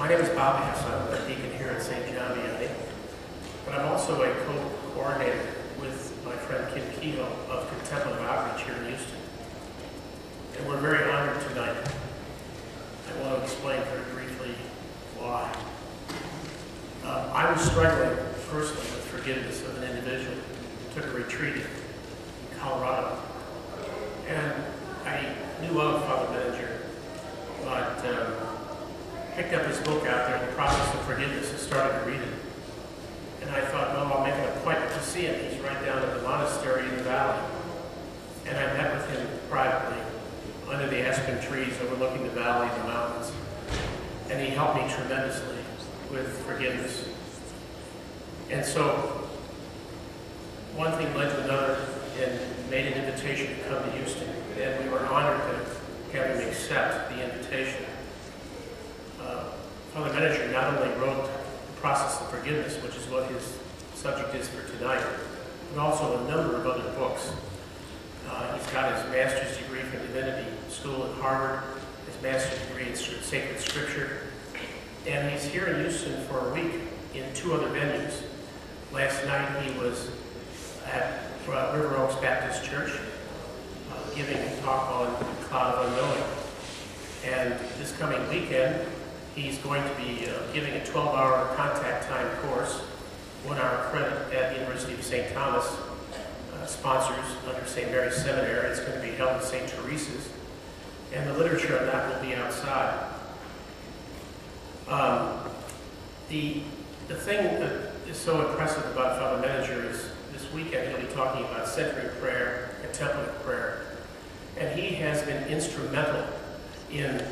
My name is Bob Hess. I'm a deacon here at St. John, Vianney, but I'm also a co-coordinator with my friend Kim Kehoe of Contemplative Outreach here in Houston. And we're very honored tonight. I want to explain very briefly why. I was struggling personally with forgiveness of an individual who took a retreat in Colorado. And I knew of Father Meninger, but picked up his book out there, The Process of Forgiveness, and started to read it. And I thought, well, I'll make an appointment to see him. He's right down at the monastery in the valley. And I met with him privately under the aspen trees overlooking the valley and the mountains. And he helped me tremendously with forgiveness. And so one thing led to another, and made an invitation to come to Houston. And we were honored to have him accept the invitation. Father Meninger not only wrote The Process of Forgiveness, which is what his subject is for tonight, but also a number of other books. He's got his master's degree from Divinity School at Harvard, his master's degree in Sacred Scripture, and he's here in Houston for a week in 2 other venues. Last night he was at River Oaks Baptist Church, giving a talk on the cloud of unknowing. And this coming weekend, he's going to be giving a 12-hour contact time course, 1-hour credit at the University of St. Thomas, sponsors under St. Mary's Seminary. It's going to be held at St. Teresa's, and the literature on that will be outside. The thing that is so impressive about Father Meninger is this weekend he'll be talking about centering prayer, contemplative prayer, and he has been instrumental in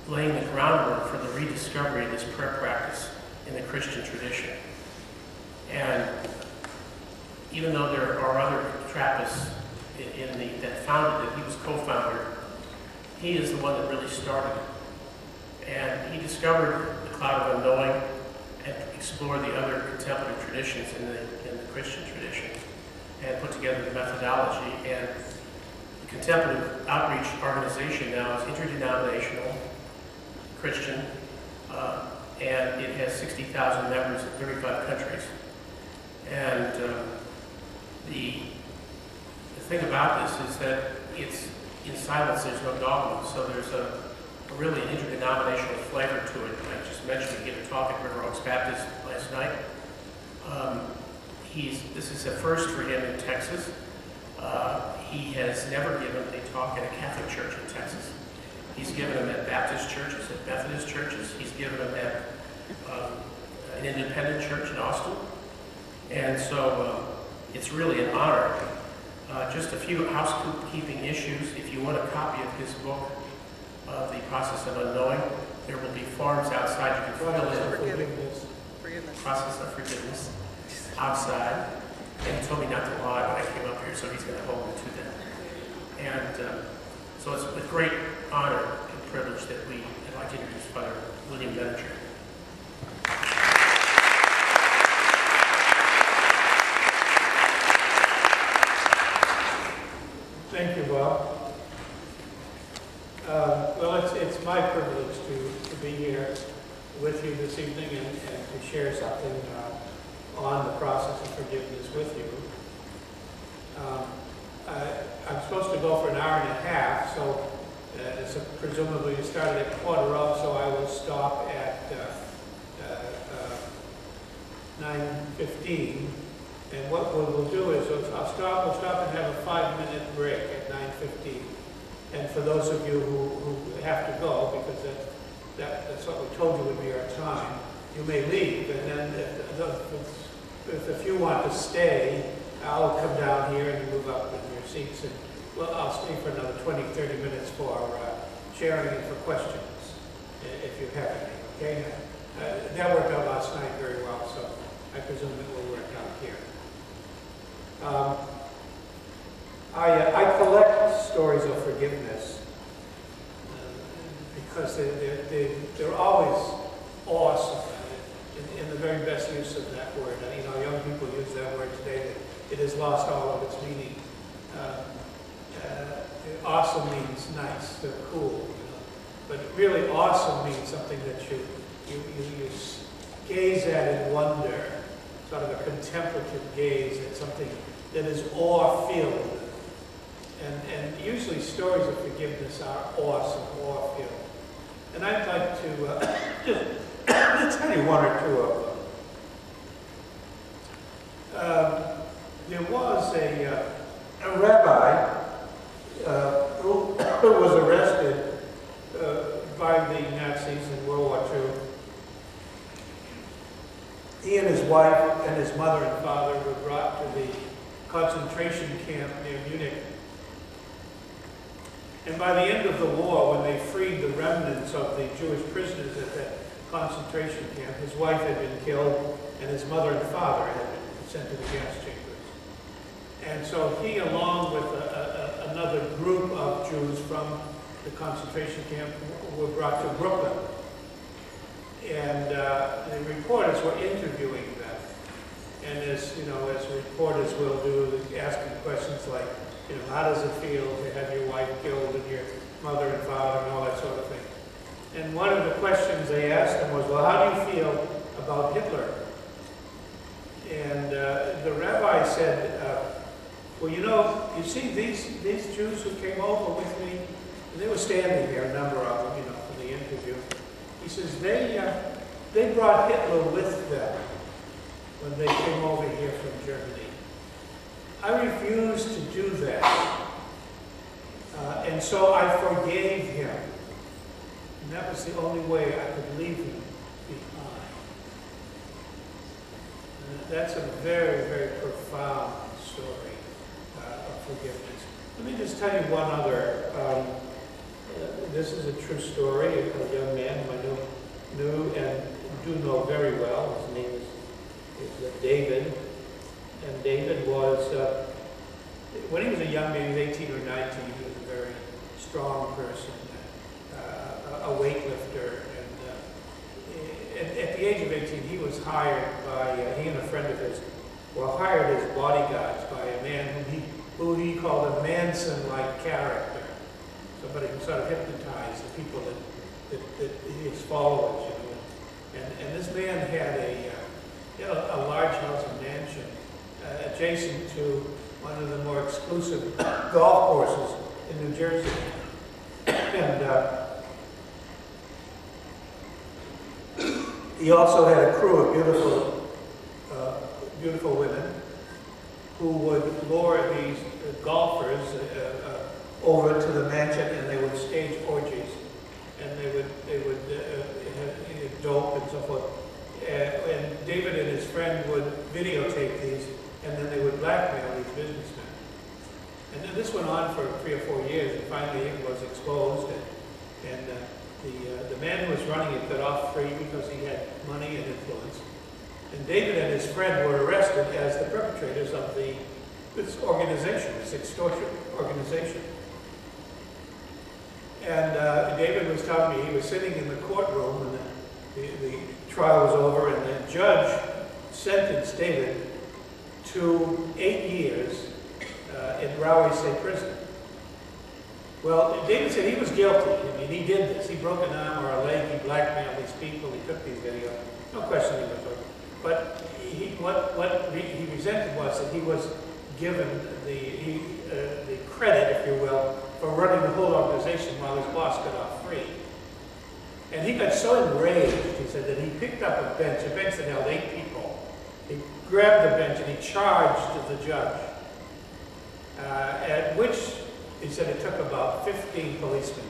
laying the groundwork for the rediscovery of this prayer practice in the Christian tradition. And even though there are other Trappists that founded it, he was co-founder, he is the one that really started it. And he discovered the cloud of unknowing and explored the other contemplative traditions in the Christian tradition and put together the methodology. And the Contemplative Outreach organization now is interdenominational, Christian, and it has 60,000 members in 35 countries. And the thing about this is that it's in silence, there's no dogma, so there's a really interdenominational flavor to it. I just mentioned he gave a talk at River Oaks Baptist last night. This is a first for him in Texas. He has never given a talk at a Catholic church in Texas. He's given them at Baptist churches, at Methodist churches. He's given them at an independent church in Austin. And so it's really an honor. Just a few housekeeping issues. If you want a copy of his book, The Process of Unknowing, there will be forms outside you can fill in. Forgiveness. Process of Forgiveness outside. And he told me not to lie when I came up here, so he's going to hold me to that. And so it's with great honor and privilege that I'd like to introduce Father William Meninger. Thank you, Bob. Well, it's my privilege to be here with you this evening and to share something on the process of forgiveness with you. I'm supposed to go for an hour and a half, so presumably it started at 1:15, so I will stop at 9:15. And what we'll do is we'll stop and have a 5-minute break at 9:15. And for those of you who have to go, because that's what we told you would be our time, you may leave. And then if a few want to stay, I'll come down here and you move up in your seats. And I'll stay for another 20-30 minutes for sharing and for questions, if you have any. Okay? That worked out last night very well, so I presume it will work out here. I collect stories of forgiveness because they're always awesome in the very best use of that word. Young people use that word today. It has lost all of its meaning. Awesome means nice, they're cool. But really awesome means something that you gaze at in wonder, sort of a contemplative gaze at something that is awe-filled. And usually stories of forgiveness are awesome, awe-filled. And I'd like to just tell you one or two of them. There was a rabbi who was arrested by the Nazis in World War II. He and his wife and his mother and father were brought to the concentration camp near Munich. And by the end of the war, when they freed the remnants of the Jewish prisoners at that concentration camp, his wife had been killed and his mother and father had been sent to the gas chambers. And so he, along with another group of Jews from the concentration camp, were brought to Brooklyn. And the reporters were interviewing them. And as reporters will do, asking questions like, how does it feel to have your wife killed and your mother and father and all that sort of thing. And one of the questions they asked him was, well, how do you feel about Hitler? And the rabbi said, well, you see these Jews who came over with me, and they were standing there, a number of them, for the interview. He says, they brought Hitler with them when they came over here from Germany. I refused to do that. And so I forgave him. And that was the only way I could leave him behind. And that's a very, very profound story of forgiveness. Let me just tell you one other. This is a true story of a young man whom I knew and do know very well. His name is David. And David was, when he was a young man, he was 18 or 19, he was a very strong person, a weightlifter. And at the age of 18, he was hired by, he and a friend of his were hired as bodyguards by a man who he called a Manson-like character. Somebody who sort of hypnotized the people that his followers, And this man had a large house and mansion adjacent to one of the more exclusive golf courses in New Jersey. And he also had a crew of beautiful women who would lure these golfers over to the mansion, and they would stage orgies, and they would have dope and so forth. And David and his friend would videotape these, and then they would blackmail these businessmen. And then this went on for 3 or 4 years, and finally it was exposed, and the man who was running it got off free because he had money and influence. And David and his friend were arrested as the perpetrators of this organization, this extortion organization. And David was telling me he was sitting in the courtroom, and the trial was over, and the judge sentenced David to 8 years in Rahway State Prison. Well, David said he was guilty. I mean, he did this. He broke an arm or a leg. He blackmailed these people. He took these videos. No question he was guilty. But what he resented was that he was given the credit, if you will, for running the whole organization while his boss got off free. And he got so enraged, he said, that he picked up a bench that held 8 people. He grabbed the bench and he charged the judge. At which, he said, it took about 15 policemen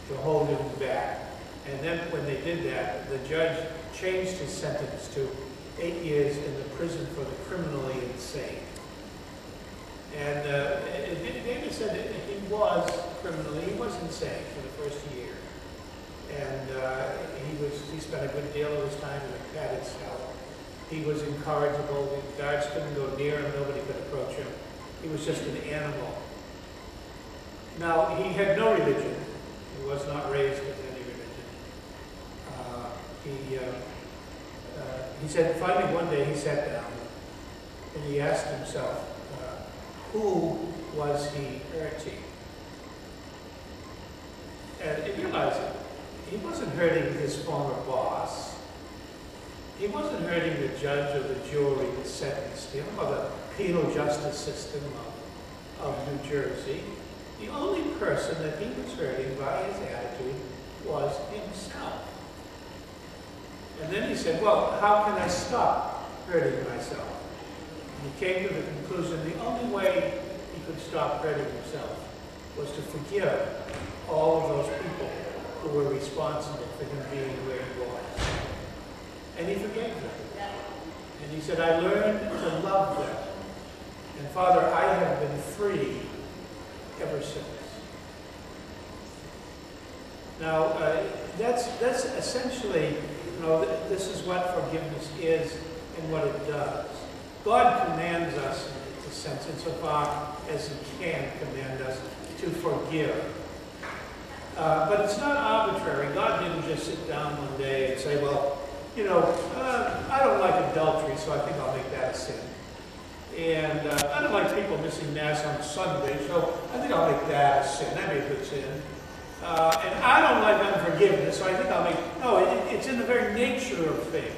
to hold him back. And then when they did that, the judge changed his sentence to 8 years in the prison for the criminally insane. And David said that he was criminally, he was insane for the first year. And he spent a good deal of his time in a padded cell. He was incorrigible. The guards couldn't go near him. Nobody could approach him. He was just an animal. Now, he had no religion. He was not raised with any religion. He said finally one day he sat down and he asked himself, who was he hurting? And he realized he wasn't hurting his former boss. He wasn't hurting the judge or the jury that sentenced him or the penal justice system of New Jersey. The only person that he was hurting by his attitude was himself. And then he said, well, how can I stop hurting myself? And he came to the conclusion the only way he could stop hurting himself was to forgive all of those people who were responsible for him being where he was. And he forgave them. And he said, I learned to love them. And Father, I have been free ever since. Now, that's essentially, this is what forgiveness is and what it does. God commands us, in a sense, insofar as he can command us to forgive. But it's not arbitrary. God didn't just sit down one day and say, well, I don't like adultery, so I think I'll make that a sin. And I don't like people missing Mass on Sunday, so I think I'll make that a sin. That'd be a good sin. And I don't like unforgiveness, so I think I'll make... No, it's in the very nature of things.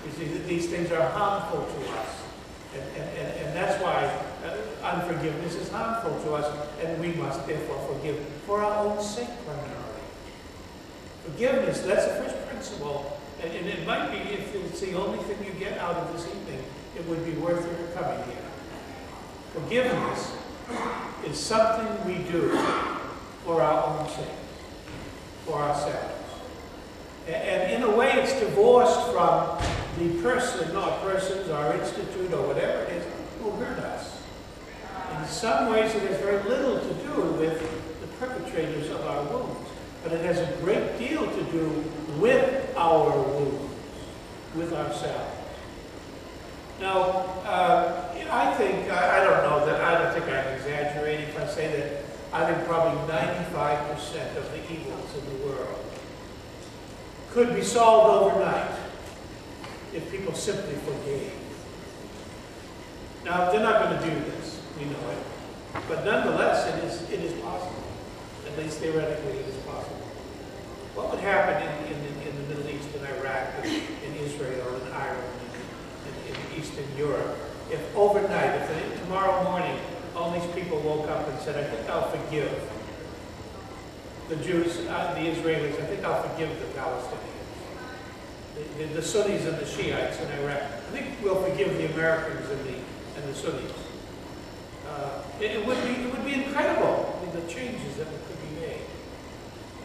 You see, that these things are harmful to us. And that's why unforgiveness is harmful to us, and we must therefore forgive for our own sake primarily. Forgiveness, that's the first principle. And it might be, if it's the only thing you get out of this evening, it would be worth your coming here. Forgiveness is something we do for our own sake, for ourselves. And in a way, it's divorced from the person or persons or institute or whatever it is who hurt us. In some ways, it has very little to do with the perpetrators of our wounds, but it has a great deal to do with our wounds, with ourselves. Now, I think, I don't think I'm exaggerating if I say that I think probably 95% of the evils in the world could be solved overnight if people simply forgave. Now, they're not going to do this, we know it, but nonetheless, it is possible. At least theoretically, it is possible. What would happen in the Middle East, in Iraq, in Israel, in Ireland, in Eastern Europe, if overnight, if tomorrow morning, all these people woke up and said, I think I'll forgive the Jews, the Israelis, I think I'll forgive the Palestinians, the Sunnis and the Shiites in Iraq, I think we'll forgive the Americans and the Sunnis. It would be incredible, the changes that could be made.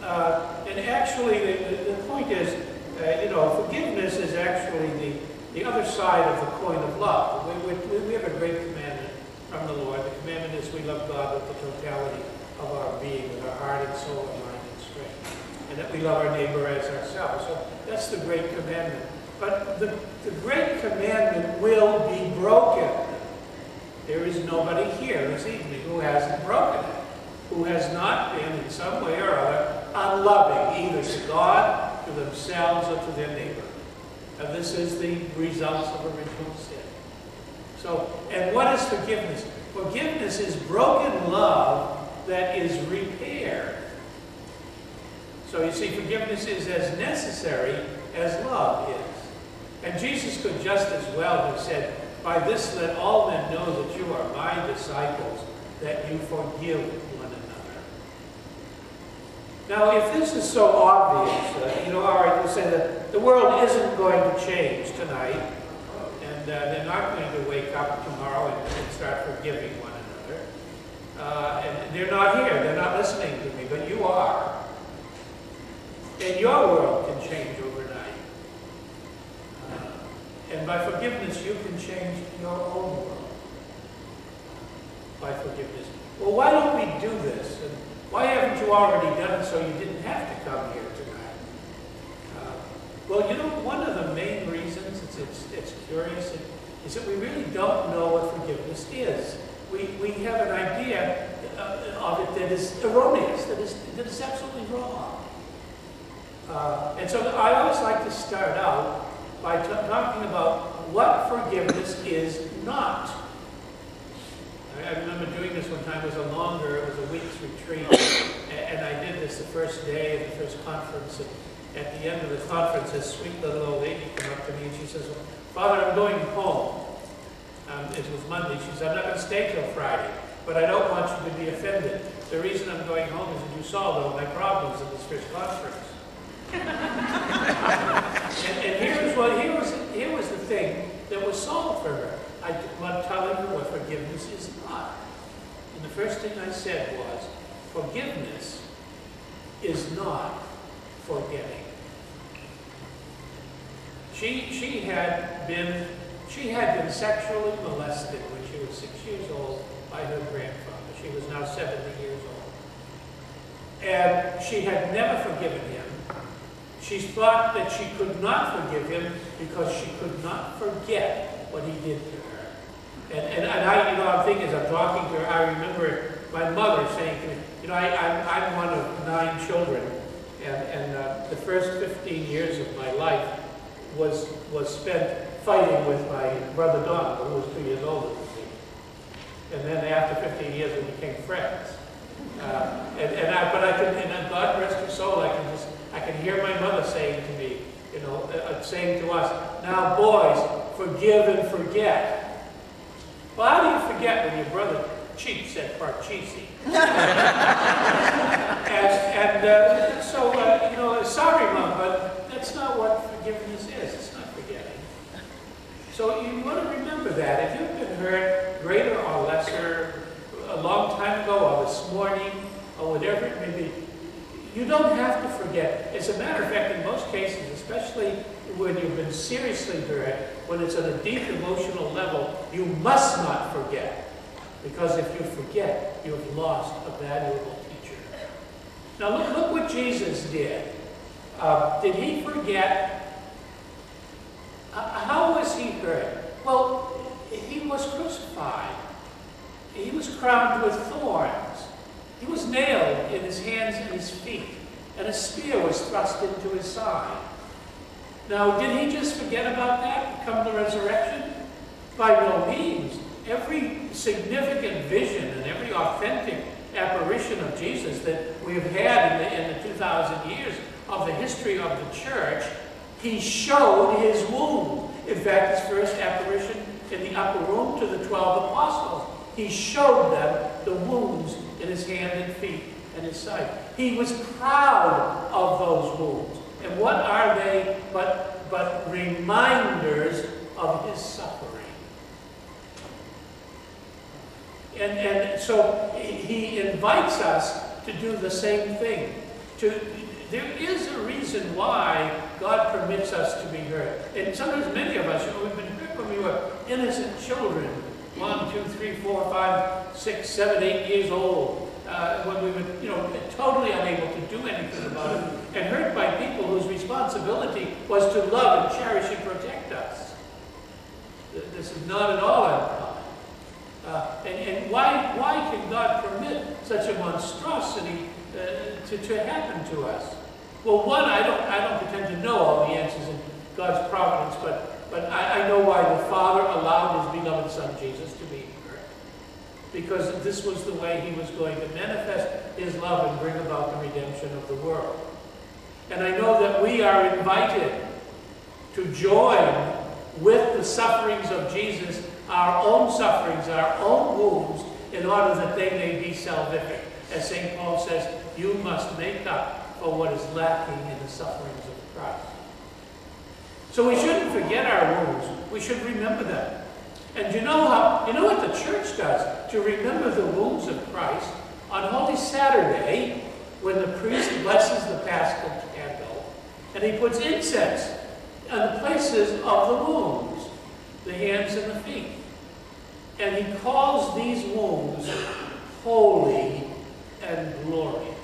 And actually, the point is, forgiveness is actually the other side of the coin of love. We have a great commandment from the Lord. The commandment is we love God with the totality of our being, with our heart and soul and mind and strength. And that we love our neighbor as ourselves. So that's the great commandment. But the great commandment will be broken. There is nobody here this evening who hasn't broken it, who has not been in some way or other unloving, either to God, to themselves, or to their neighbor. And this is the results of original sin. So, and what is forgiveness? Forgiveness is broken love that is repaired. So you see, forgiveness is as necessary as love is. And Jesus could just as well have said, by this let all men know that you are my disciples, that you forgive one another. Now, if this is so obvious, all right, we'll say that the world isn't going to change tonight, and they're not going to wake up tomorrow and start forgiving one another. And they're not here, they're not listening to me, but you are. And your world can change overnight. And by forgiveness, you can change your own world. By forgiveness. Well, why don't we do this? And why haven't you already done it so you didn't have to come here tonight? Well, one of the main reasons, it's curious, is that we really don't know what forgiveness is. We have an idea of it that is erroneous, that is absolutely wrong. And so I always like to start out by talking about what forgiveness is not. I remember doing this one time. It was a week's retreat. And I did this the first day of the first conference. And at the end of the conference, this sweet little old lady came up to me and she says, "Father, I'm going home." It was Monday. She said, "I'm not going to stay till Friday, but I don't want you to be offended. The reason I'm going home is that you solved all my problems in this first conference." and here was the thing that was solved for her. I'm telling her what forgiveness is not. And the first thing I said was, forgiveness is not forgetting. She had been sexually molested when she was 6 years old by her grandfather. She was now 70 years old. And she had never forgiven him. She thought that she could not forgive him because she could not forget what he did to her. And I'm thinking as I'm talking to her, I remember my mother saying to me, I'm one of 9 children, and the first 15 years of my life was spent fighting with my brother Don, who was 2 years older than me. And then after 15 years, we became friends. And God rest her soul, I can hear my mother saying to me, saying to us, "Now, boys, forgive and forget." Well, how do you forget when your brother cheats at Parcheesi? Sorry, Mom, but that's not what forgiveness is. It's not forgetting. So you want to remember that. If you've been hurt, greater or lesser, a long time ago or this morning, or whatever it may be, you don't have to forget. As a matter of fact, in most cases, especially when you've been seriously hurt, when it's at a deep emotional level, you must not forget. Because if you forget, you've lost a valuable teacher. Now look what Jesus did. Did he forget? How was he hurt? Well, he was crucified. He was crowned with thorns. He was nailed in his hands and his feet, and a spear was thrust into his side. Now, did he just forget about that come the resurrection? By no means. Every significant vision and every authentic apparition of Jesus that we've had in the 2,000 years of the history of the church, he showed his wound. In fact, his first apparition in the upper room to the 12 apostles, he showed them the wounds in his hand and feet and his side. He was proud of those wounds. And what are they but reminders of his suffering? And so he invites us to do the same thing. There is a reason why God permits us to be hurt. And sometimes many of us, we've been hurt when we were innocent children, 1, 2, 3, 4, 5, 6, 7, 8 years old, when we were, totally unable to do anything about it, and hurt by people whose responsibility was to love and cherish and protect us. This is not at all uncommon. And why can God permit such a monstrosity to happen to us? Well, one, I don't pretend to know all the answers in God's providence, but I know why the Father allowed his beloved Son Jesus to be hurt. Because this was the way he was going to manifest his love and bring about the redemption of the world. And I know that we are invited to join with the sufferings of Jesus, our own sufferings, our own wounds, in order that they may be salvific. As St. Paul says, you must make up for what is lacking in the sufferings of Christ. So we shouldn't forget our wounds. We should remember them. And you know what the church does to remember the wounds of Christ? On Holy Saturday, when the priest blesses the Paschal candle, and he puts incense on the places of the wounds, the hands and the feet. And he calls these wounds holy and glorious.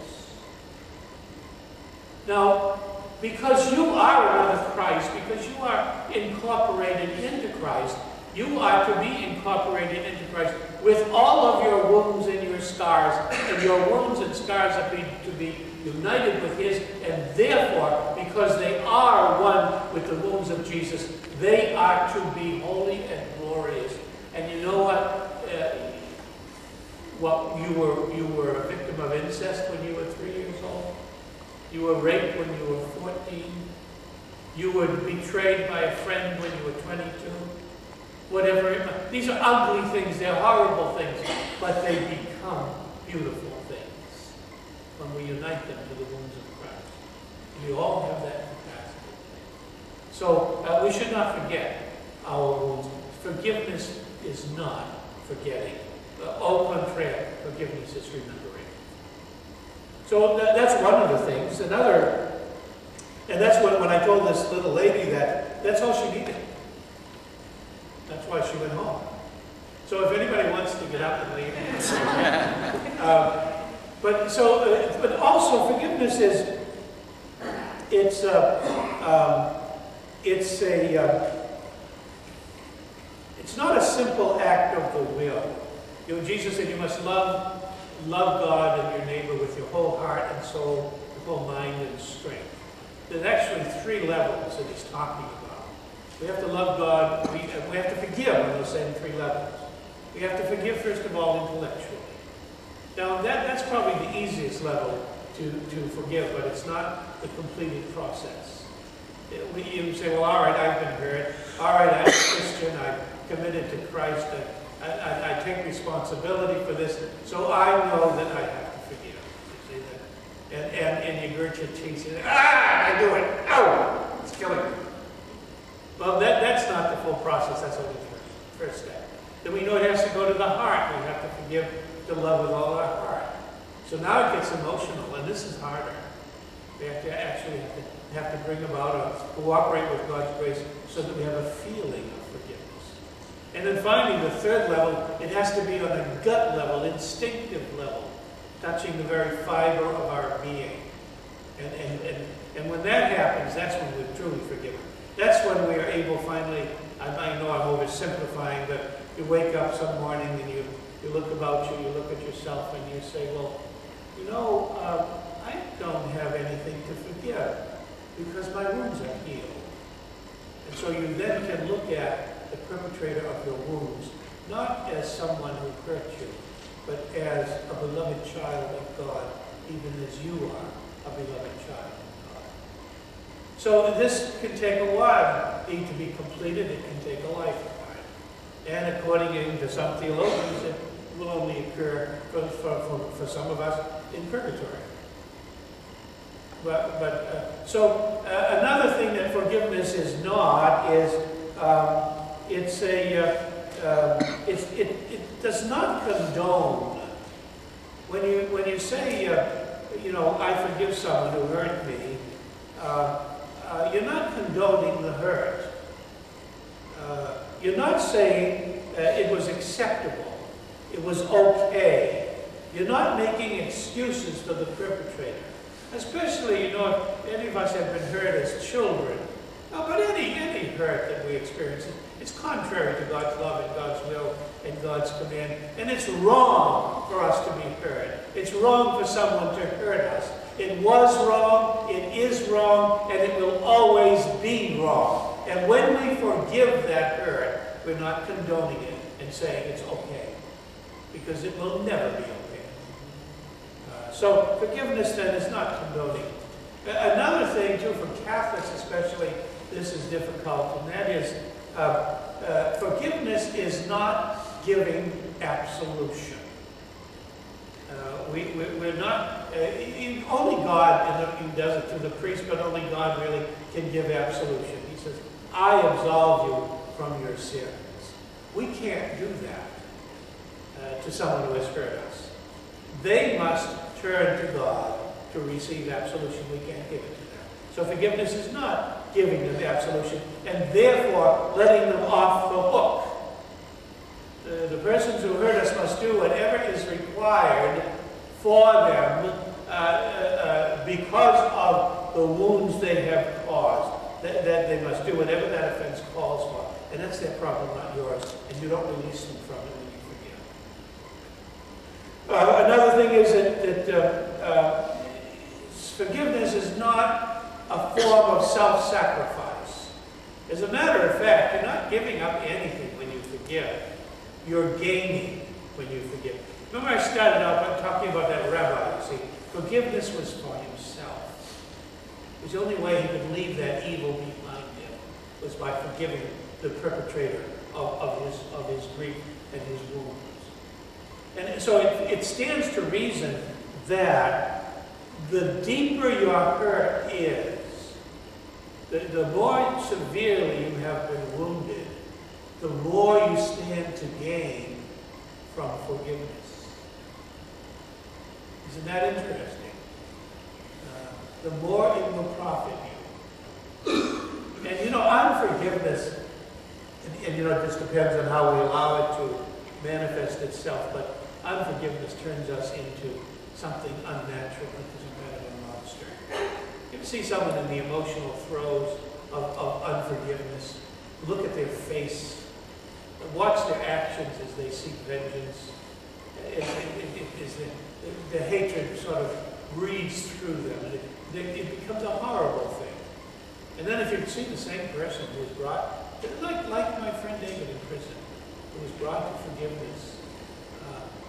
Now, because you are one of Christ, because you are incorporated into Christ, you are to be incorporated into Christ with all of your wounds and your scars, and your wounds and scars are to be united with his, and therefore, because they are one with the wounds of Jesus, they are to be holy and glorious. And you know what? you were a victim of incest when you were 3 years old. You were raped when you were 14. You were betrayed by a friend when you were 22. Whatever it might. These are ugly things. They're horrible things. But they become beautiful things when we unite them to the wounds of Christ. We all have that capacity. So we should not forget our wounds. Forgiveness is not forgetting. Au contraire, forgiveness is remembering. So that's one of the things. Another, and that's when I told this little lady that's all she needed. That's why she went home. So if anybody wants to get up and leave, but also forgiveness is it's not a simple act of the will. You know, Jesus said you must love God and your neighbor with your whole heart and soul, your whole mind and strength. There's actually 3 levels that he's talking about. We have to love God, we have to forgive on those same 3 levels. We have to forgive, first of all, intellectually. Now, that's probably the easiest level to forgive, but it's not the completed process. You say, well, all right, I've been hurt. All right, I'm a Christian. I've committed to Christ. I take responsibility for this, so I know that I have to forgive. You see that? And you grit your teeth. You say, I do it. Oh, it's killing me. Well, that's not the full process. That's only the first step. Then we know it has to go to the heart. We have to forgive, to love with all our heart. So now it gets emotional, and this is harder. We have to actually have to bring about cooperate with God's grace so that we have a feeling of forgiveness. And then finally, the 3rd level, it has to be on a gut level, instinctive level, touching the very fiber of our being. And when that happens, that's when we're truly forgiven. That's when we are able finally, I know I'm oversimplifying, but you wake up some morning and you look about you, you look at yourself and you say, well, you know, I don't have anything to forgive because my wounds are healed. And so you then can look at the perpetrator of your wounds, not as someone who hurt you, but as a beloved child of God, even as you are a beloved child of God. So this can take a while to be completed. It can take a lifetime. And according to some theologians, it will only occur for some of us in purgatory. So another thing that forgiveness is not is it does not condone. When you say you know, I forgive someone who hurt me, you're not condoning the hurt. You're not saying it was acceptable, it was okay. You're not making excuses for the perpetrator. Especially, you know, if any of us have been hurt as children. No, but any hurt that we experience, it's contrary to God's love and God's will and God's command. And it's wrong for us to be hurt. It's wrong for someone to hurt us. It was wrong, it is wrong, and it will always be wrong. And when we forgive that hurt, we're not condoning it and saying it's okay. Because it will never be okay. So forgiveness then is not condoning. Another thing too, for Catholics especially, this is difficult, and that is forgiveness is not giving absolution. We're not, only God does it through the priest, but only God really can give absolution. He says, I absolve you from your sins. We can't do that to someone who has hurt us. They must turn to God to receive absolution. We can't give it to them. So forgiveness is not giving them absolution, and therefore letting them off the hook. The persons who hurt us must do whatever is required for them because of the wounds they have caused. That they must do whatever that offense calls for. And that's their problem, not yours. And you don't release them from it when you forgive. Another thing is that forgiveness is not a form of self-sacrifice. As a matter of fact, you're not giving up anything when you forgive. You're gaining when you forgive. Remember I started out by talking about that rabbi, you see. Forgiveness was for himself. It was the only way he could leave that evil behind him was by forgiving the perpetrator of his grief and his wounds. And so it stands to reason that the deeper your hurt is, the more severely you have been wounded, the more you stand to gain from forgiveness. Isn't that interesting? The more it will profit you. And unforgiveness, and it just depends on how we allow it to manifest itself, but unforgiveness turns us into something unnatural because of kind of a monster. You ever see someone in the emotional throes of unforgiveness? Look at their face. Watch their actions as they seek vengeance. The hatred sort of breathes through them. It becomes a horrible thing. And then if you see the same person who was brought, like my friend David in prison, who was brought to forgiveness,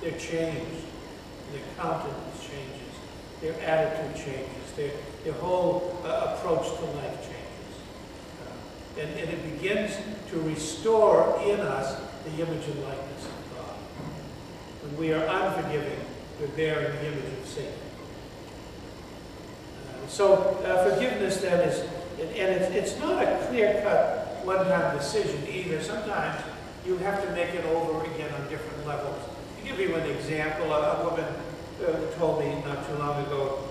they're changed. Their countenance changes. Their attitude changes. Their whole approach to life changes. And it begins to restore in us the image and likeness of God. When we are unforgiving, we're bearing the image of Satan. So forgiveness then is, and it's not a clear-cut one-time decision either. Sometimes you have to make it over again on different levels. To give you an example, a woman told me not too long ago,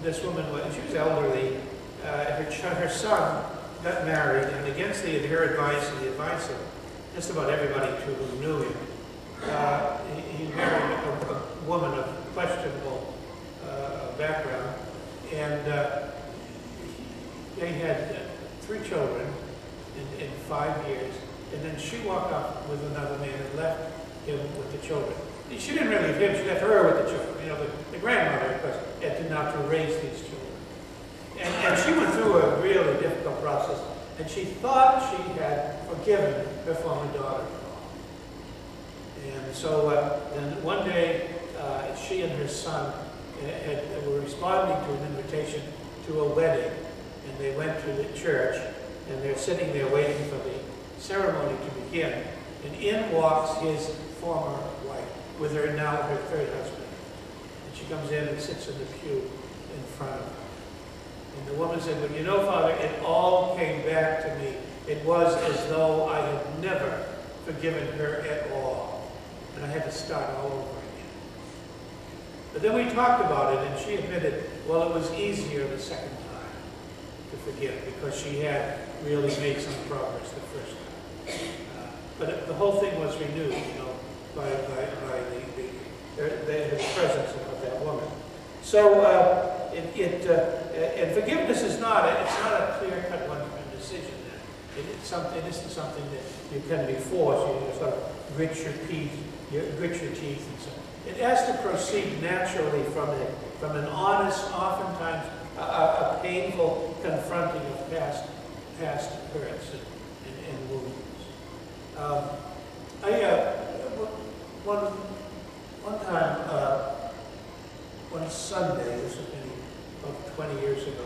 this woman, she was elderly, her son got married, and against her advice and the advice of just about everybody who knew him, he married a woman of questionable background, and they had 3 children in 5 years, and then she walked off with another man and left him with the children. She didn't really leave him, she left her with the children. The grandmother, of course, had not to raise these children. And she went through a really difficult process, and she thought she had forgiven her former daughter-in-law. And so then one day, she and her son were responding to an invitation to a wedding, and they went to the church, and they're sitting there waiting for the ceremony to begin, and in walks his former wife, with her now her 3rd husband. And she comes in and sits in the pew in front of him. And the woman said, well, you know, Father, it all came back to me. It was as though I had never forgiven her at all. And I had to start all over again. But then we talked about it, and she admitted, well, it was easier the second time to forgive, because she had really made some progress the first time. But the whole thing was renewed, by the presence of that woman. So, and forgiveness is not a clear-cut one-time decision. It isn't something that you can be forced. You sort of grit your teeth and so. It has to proceed naturally from an honest, oftentimes a painful confronting of past hurts and wounds. One time, one Sunday, this was maybe about 20 years ago,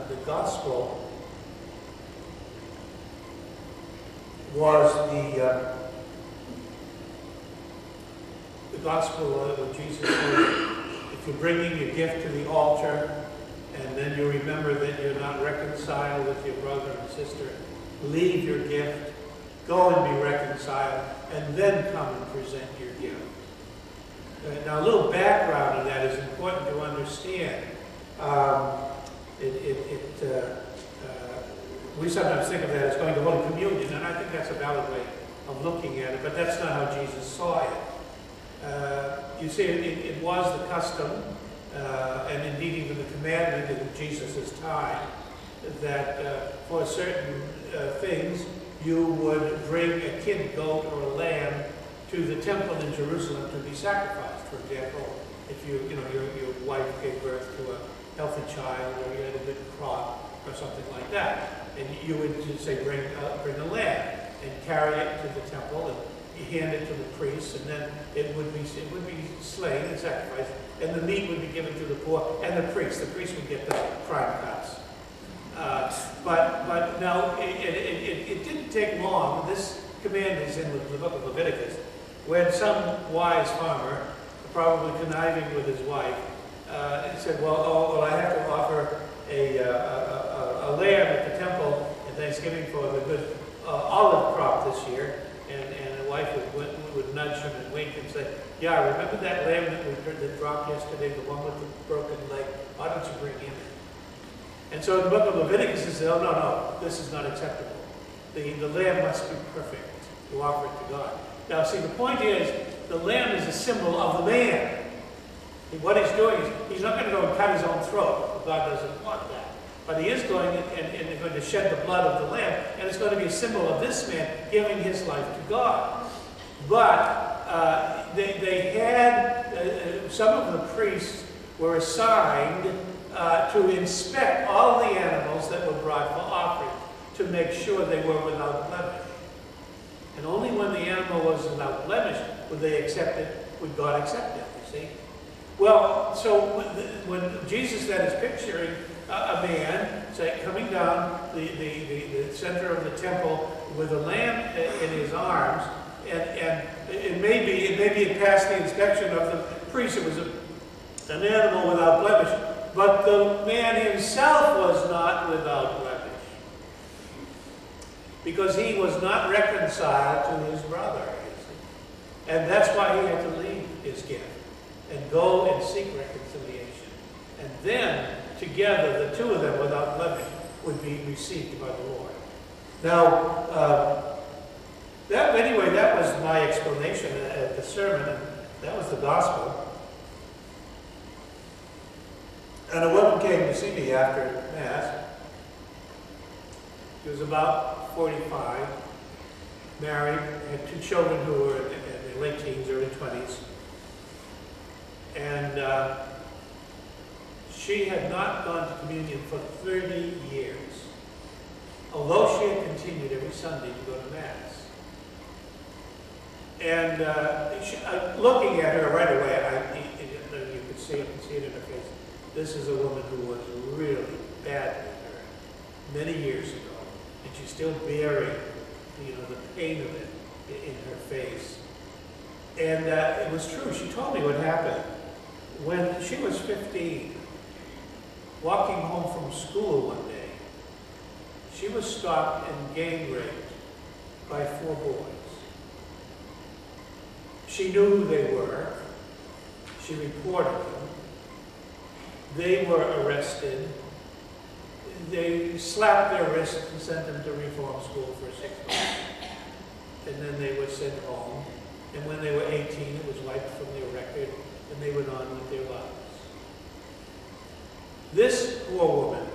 the gospel was the gospel when Jesus said, if you're bringing your gift to the altar, and then you remember that you're not reconciled with your brother and sister, leave your gift, go and be reconciled, and then come and present your gift. Now, a little background of that is important to understand. We sometimes think of that as going to Holy Communion, and I think that's a valid way of looking at it, but that's not how Jesus saw it. You see, it was the custom, and indeed even the commandment in Jesus' time, that for certain things, you would bring a kid goat or a lamb to the temple in Jerusalem to be sacrificed. For example, if your wife gave birth to a healthy child, or you had a good crop, or something like that, and you would say bring a lamb and carry it to the temple, and hand it to the priest, and then it would be slain and sacrificed, and the meat would be given to the poor and the priest. The priest would get the prime cuts. But now it didn't take long. This command is in the book of Leviticus, when some wise farmer, probably conniving with his wife, said, well, I have to offer a lamb at the temple in Thanksgiving for the good olive crop this year. And the wife would nudge him and wink and say, yeah, remember that lamb that dropped yesterday, the one with the broken leg? Why don't you bring him in? And so the book of Leviticus says, oh, no, this is not acceptable. The lamb must be perfect to offer it to God. Now, see, the point is, the lamb is a symbol of the man. What he's doing is, he's not going to go and cut his own throat. God doesn't want that. But he is going and going to shed the blood of the lamb, and it's going to be a symbol of this man giving his life to God. But they had, some of the priests were assigned to inspect all the animals that were brought for offering to make sure they were without blemish. And only when the animal was without blemish would they accept it, would God accept it, you see? Well, so when Jesus then is picturing a man, say, coming down the center of the temple with a lamb in his arms, and it may be it passed the inspection of the priest. It was an animal without blemish, but the man himself was not without blemish, because he was not reconciled to his brother, and that's why he had to leave his gift and go and seek reconciliation, and then together, the two of them without blemish would be received by the Lord. Now, that was my explanation at the sermon, and that was the gospel. And a woman came to see me after Mass. She was about 45, married, had 2 children who were in their late teens, early 20s. And she had not gone to communion for 30 years, although she had continued every Sunday to go to Mass. And looking at her right away, you could see it in her face. This is a woman who was really badly hurt many years ago, and she's still bearing, the pain of it in her face. And it was true. She told me what happened. When she was 15, walking home from school one day, she was stopped and gang raped by 4 boys. She knew who they were. She reported them. They were arrested. They slapped their wrists and sent them to reform school for 6 months. And then they were sent home. And when they were 18, it was wiped from their record, and they went on with their lives. This poor woman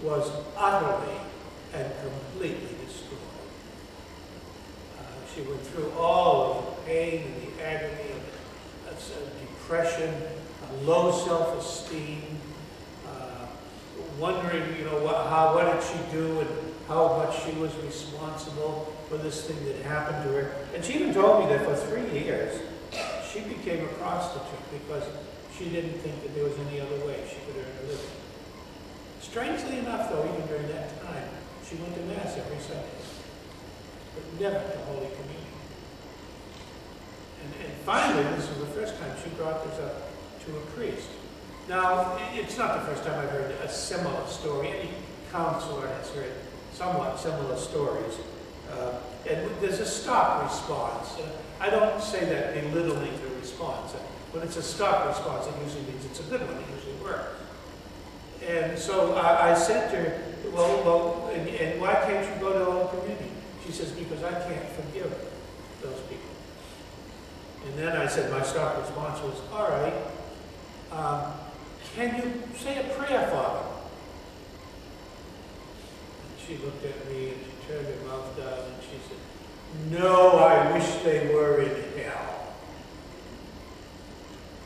was utterly and completely destroyed. She went through all of the pain and the agony of depression, low self-esteem, wondering, what did she do and how much she was responsible for this thing that happened to her. And she even told me that for 3 years, she became a prostitute because she didn't think that there was any other way she could earn a living. Strangely enough, though, even during that time, she went to Mass every Sunday, but never to Holy Communion. And finally, this was the first time she brought this up to a priest. Now, it's not the first time I've heard a similar story. Any counselor has heard somewhat similar stories. And there's a stop response. I don't say that belittling the response. When it's a stop response, it usually means it's a good one. It usually works. And so I said to her, well, and why can't you go to Holy Communion? She says, because I can't forgive those people. And then I said, my stop response was, all right, can you say a prayer for them? And she looked at me and she turned her mouth down and she said, no, I wish they were in hell.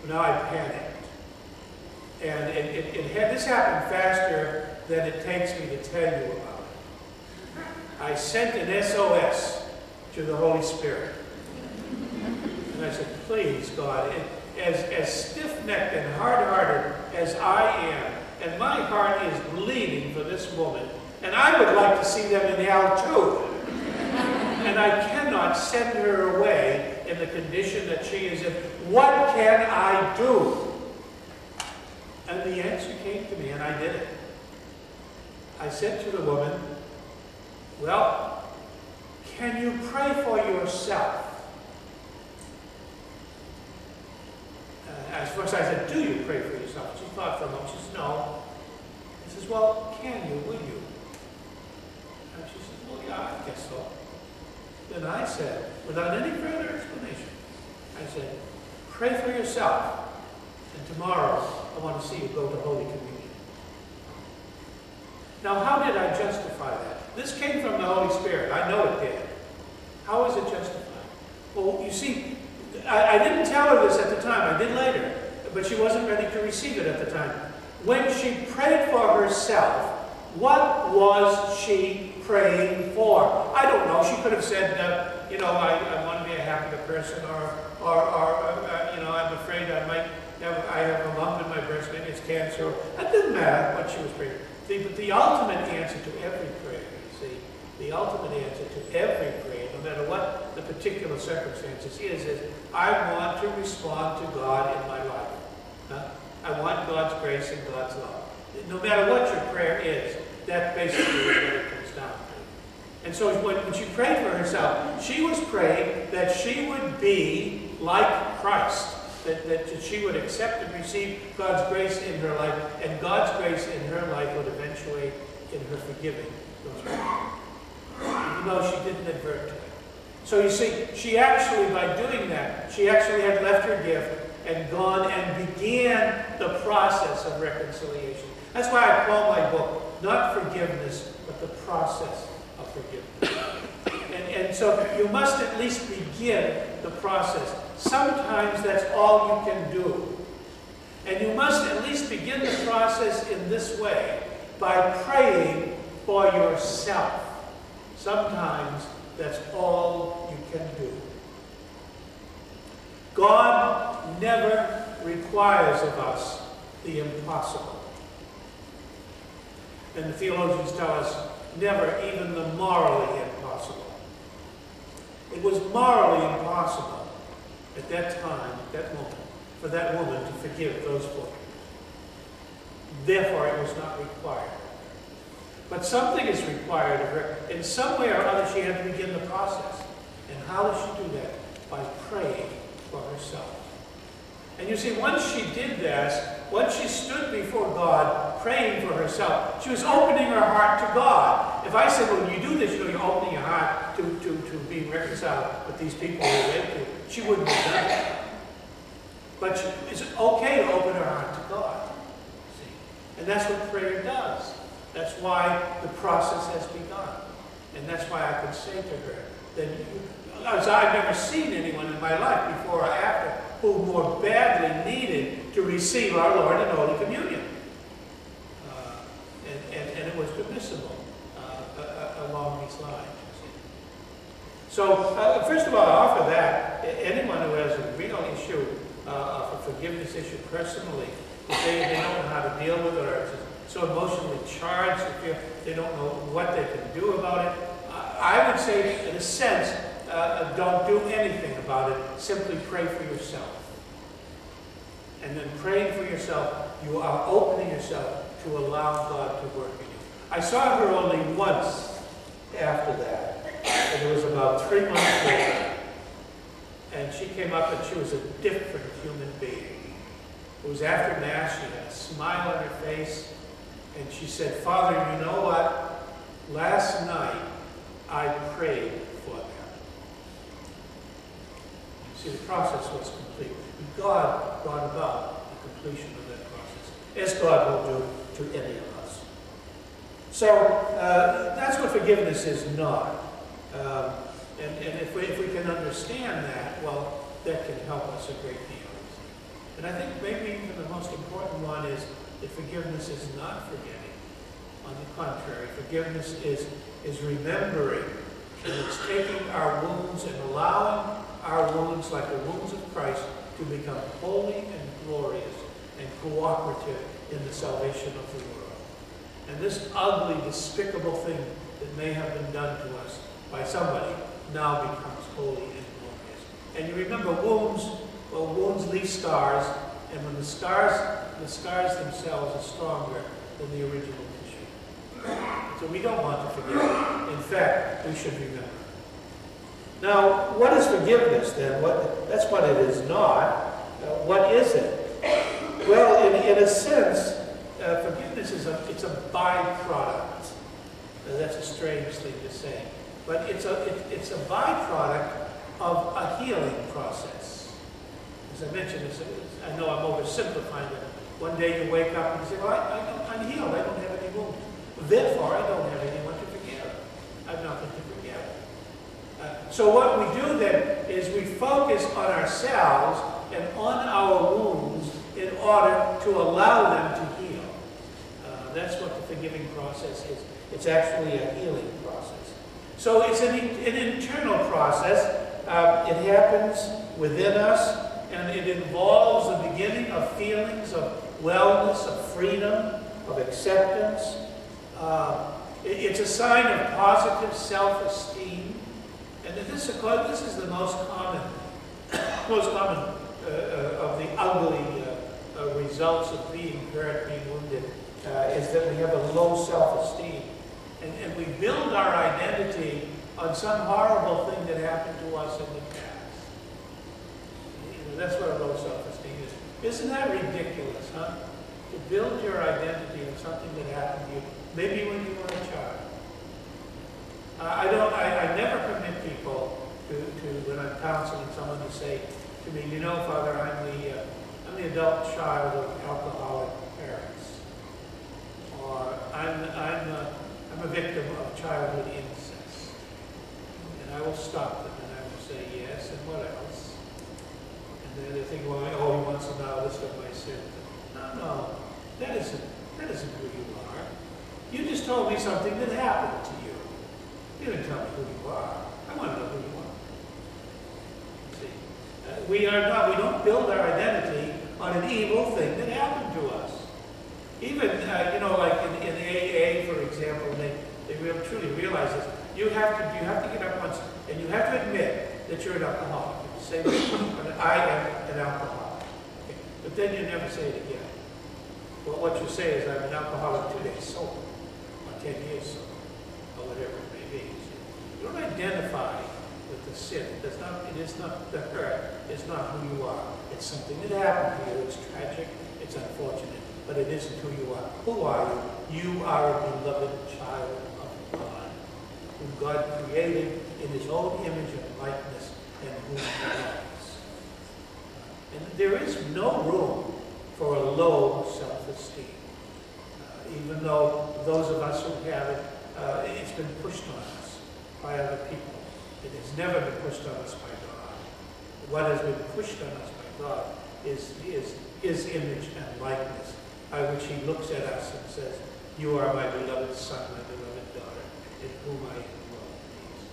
Now I panicked. And this happened faster than it takes me to tell you about it. I sent an SOS to the Holy Spirit. And I said, please, God, as stiff-necked and hard-hearted as I am, and my heart is bleeding for this woman, and I would like to see them in hell too. And I cannot send her away in the condition that she is in. What can I do? And the answer came to me, and I did it. I said to the woman, well, can you pray for yourself? At first I said, do you pray for yourself? She thought for a moment. She said, no. I says, well, can you, will you? And she says, well, yeah, I guess so. Then I said, without any further explanation, I said, pray for yourself, and tomorrow I want to see you go to Holy Communion. Now, how did I justify that? This came from the Holy Spirit. I know it did. How is it justified? Well, you see, I didn't tell her this at the time. I did later, but she wasn't ready to receive it at the time. When she prayed for herself, what was she praying for? I don't know. She could have said, I want to be a happier person, or I'm afraid I have a lump in my breast, maybe it's cancer. It didn't matter what she was praying. But the ultimate answer to every prayer, you see, the ultimate answer to every prayer, no matter what the particular circumstances is I want to respond to God in my life. I want God's grace and God's love. No matter what your prayer is, that basically is what it comes down to. And so when she prayed for herself, she was praying that she would be like Christ, that she would accept and receive God's grace in her life, and God's grace in her life would eventuate in her forgiving those people, even though she didn't advert to it. So you see, she actually, by doing that, she actually had left her gift and gone and began the process of reconciliation. That's why I call my book, not forgiveness, but the process of forgiveness. And so you must at least begin the process. Sometimes that's all you can do. And you must at least begin the process in this way, by praying for yourself. Sometimes that's all you can do. God never requires of us the impossible. And the theologians tell us, never even the morally impossible. It was morally impossible at that time, at that moment, for that woman to forgive those four. Therefore, it was not required. But something is required of her. In some way or other, she had to begin the process. And how does she do that? By praying for herself. And you see, once she did this, once she stood before God praying for herself, she was opening her heart to God. If I said, well, when you do this, you're opening your heart to being reconciled with these people who relate to you, she wouldn't have done it. But it's okay to open her heart to God. See? And that's what prayer does. That's why the process has begun. And that's why I could say to her that I've never seen anyone in my life before or after who more badly needed to receive our Lord in Holy Communion. And it was permissible along these lines. So, first of all, I offer that anyone who has a real issue, a forgiveness issue personally, if they don't know how to deal with it, or it's so emotionally charged, if they don't know what they can do about it, I would say, in a sense, don't do anything about it. Simply pray for yourself. And then praying for yourself, you are opening yourself to allow God to work in you. I saw her only once after that. And it was about 3 months later. And she came up and she was a different human being. It was after Mass. She had a smile on her face. And she said, Father, you know what? Last night I prayed for them. See, the process was complete. God brought about the completion of that process, as God will do to any of us. So that's what forgiveness is not. And if we can understand that, well, that can help us a great deal. And I think maybe even the most important one is that forgiveness is not forgetting. On the contrary, forgiveness is remembering, and it's taking our wounds and allowing our wounds, like the wounds of Christ, to become holy and glorious and cooperative in the salvation of the world. And this ugly, despicable thing that may have been done to us by somebody now becomes holy and glorious. And you remember wounds, well, wounds leave scars, and when the scars themselves are stronger than the original tissue. So we don't want to forget. In fact, we should remember. Now, what is forgiveness then? That's what it is not. What is it? Well, in a sense, forgiveness is a byproduct. That's a strange thing to say, but it's a byproduct of a healing process. As I mentioned, I know I'm oversimplifying it. One day you wake up and you say, well, I'm healed. I don't have any wounds. Therefore, I don't have anyone to forgive. I've nothing to forgive. So what we do then is we focus on ourselves and on our wounds in order to allow them to heal. That's what the forgiving process is. It's actually a healing process. So it's an internal process. It happens within us, and it involves the beginning of feelings of wellness, of freedom, of acceptance. It's a sign of positive self-esteem. And this is the most common of the ugly results of being hurt, being wounded, is that we have a low self-esteem. And we build our identity on some horrible thing that happened to us in the past. That's what a low self-esteem is. Isn't that ridiculous, huh? To build your identity on something that happened to you, maybe when you were a child. I never permit people to when I'm counseling someone to say to me, you know, Father, I'm the adult child of alcoholic parents, or I'm a victim of childhood incest. And I will stop them and I will say, yes, and what else? And then they think, well, he wants to know a list of my sins. No, that isn't who you are. You just told me something that happened to you. You didn't tell me who you are. I want to know who you are. See, we don't build our identity on an evil thing that happened to us. Even, like in AA, for example, they really truly realize this. You have to get up once, and you have to admit that you're an alcoholic. You say, I am an alcoholic. Okay. But then you never say it again. Well, what you say is, I'm an alcoholic 2 days sober, or 10 years sober, or whatever it may be. You don't identify with the sin. It is not the hurt. It's not who you are. It's something that happened to you. It's tragic. It's unfortunate. But it isn't who you are. Who are you? You are a beloved child of God, whom God created in his own image and likeness, and whom he loves. And there is no room for a low self-esteem. Even though those of us who have it, it's been pushed on us by other people. It has never been pushed on us by God. What has been pushed on us by God is his image and likeness, by which he looks at us and says, you are my beloved son, my beloved daughter, in whom I am well pleased.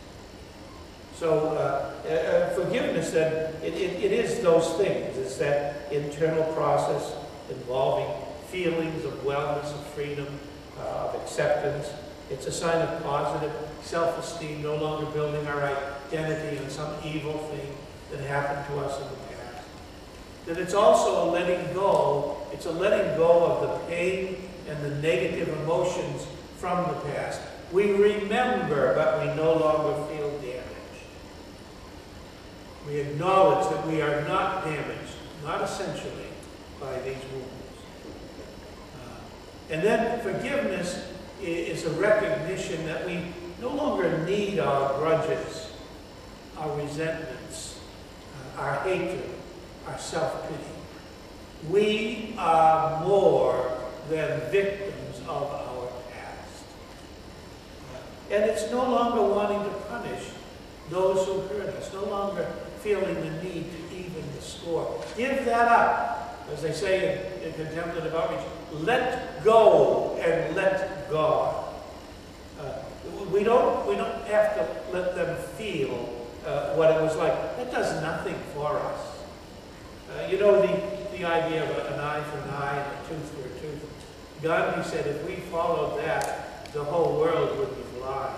So forgiveness then, it is those things. It's that internal process involving feelings of wellness, of freedom, of acceptance. It's a sign of positive self-esteem, no longer building our identity on some evil thing that happened to us in the past. That it's also a letting go. It's a letting go of the pain and the negative emotions from the past. We remember, but we no longer feel damaged. We acknowledge that we are not damaged, not essentially, by these wounds. And then forgiveness is a recognition that we no longer need our grudges, our resentments, our hatred, our self-pity. We are more than victims of our past. And it's no longer wanting to punish those who hurt us, no longer feeling the need to even the score. Give that up. As they say in contemplative outreach, let go and let God. We don't have to let them feel what it was like. That does nothing for us. You know the idea of an eye for an eye and a tooth for a tooth. Gandhi said if we followed that, the whole world would be blind.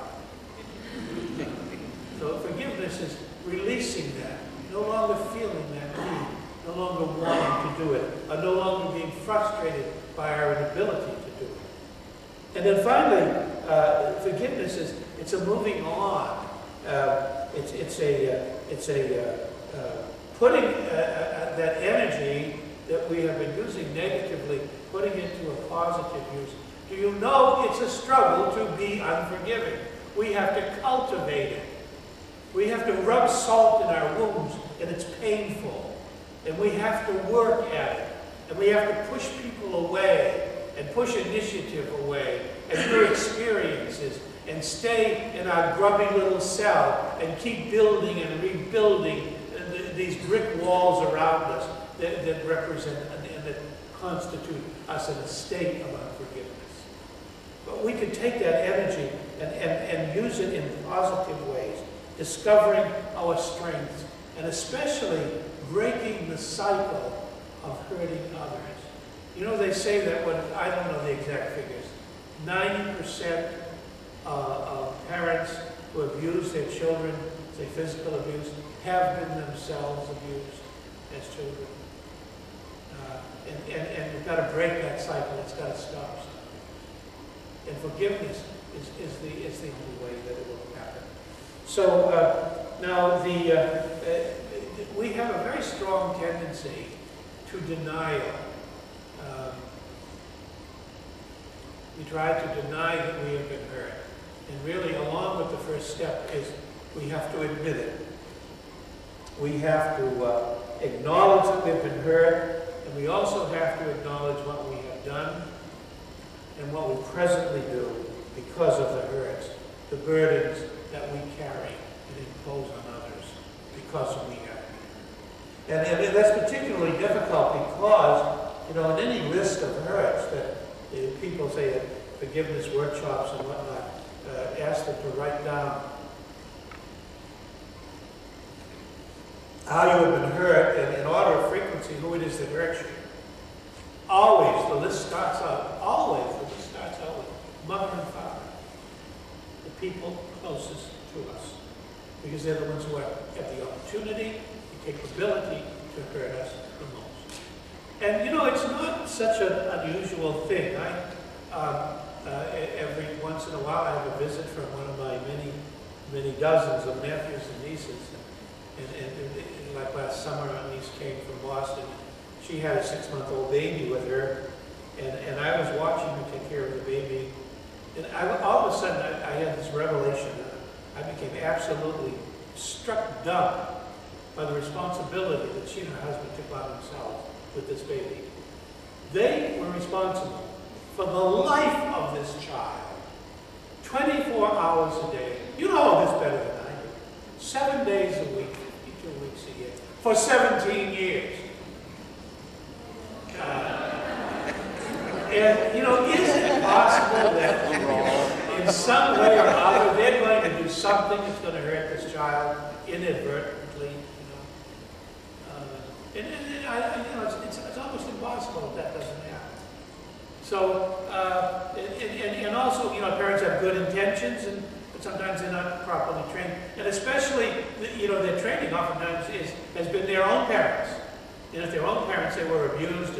So forgiveness is releasing that, no longer feeling that need, no longer wanting to do it, or no longer being frustrated by our inability to do it. And then finally, forgiveness is, it's a moving on. It's a putting that energy that we have been using negatively, putting it to a positive use. Do you know it's a struggle to be unforgiving? We have to cultivate it. We have to rub salt in our wounds, and it's painful. And we have to work at it. And we have to push people away, and push initiative away, and new experiences, and stay in our grubby little cell, and keep building and rebuilding these brick walls around us that represent and that constitute us in a state of unforgiveness. But we can take that energy and use it in positive ways, discovering our strengths, and especially breaking the cycle of hurting others. You know, they say that when, I don't know the exact figures, 90% of parents who abuse their children, say physical abuse, have been themselves abused as children. And you've got to break that cycle. It's got to stop. And forgiveness is the only way that it will happen. So now we have a very strong tendency to denial. We try to deny that we have been hurt. And really, along with the first step is we have to admit it. We have to acknowledge that we've been hurt, and we also have to acknowledge what we have done and what we presently do because of the hurts, the burdens that we carry and impose on others because we have been hurt. And that's particularly difficult because, you know, in any list of hurts that people say at forgiveness workshops and whatnot, ask them to write down how you have been hurt, and in order of frequency, who it is that hurts you. Always, the list starts out with mother and father, the people closest to us, because they're the ones who have the opportunity, the capability to hurt us the most. And you know, it's not such an unusual thing. Every once in a while, I have a visit from one of my many dozens of nephews and nieces. And like last summer, my niece came from Boston. She had a 6-month-old baby with her, and I was watching her take care of the baby. And all of a sudden, I had this revelation. I became absolutely struck dumb by the responsibility that she and her husband took on themselves with this baby. They were responsible for the life of this child, 24 hours a day. You know all this better than I do. 7 days a week, 52 weeks a year, for 17 years. And, you know, is it possible that in some way or other they're going to do something that's going to hurt this child inadvertently? You know, it's almost impossible that doesn't happen. So, and also, you know, parents have good intentions, but sometimes they're not properly trained. And especially, you know, their training oftentimes has been their own parents. And if their own parents, they were abused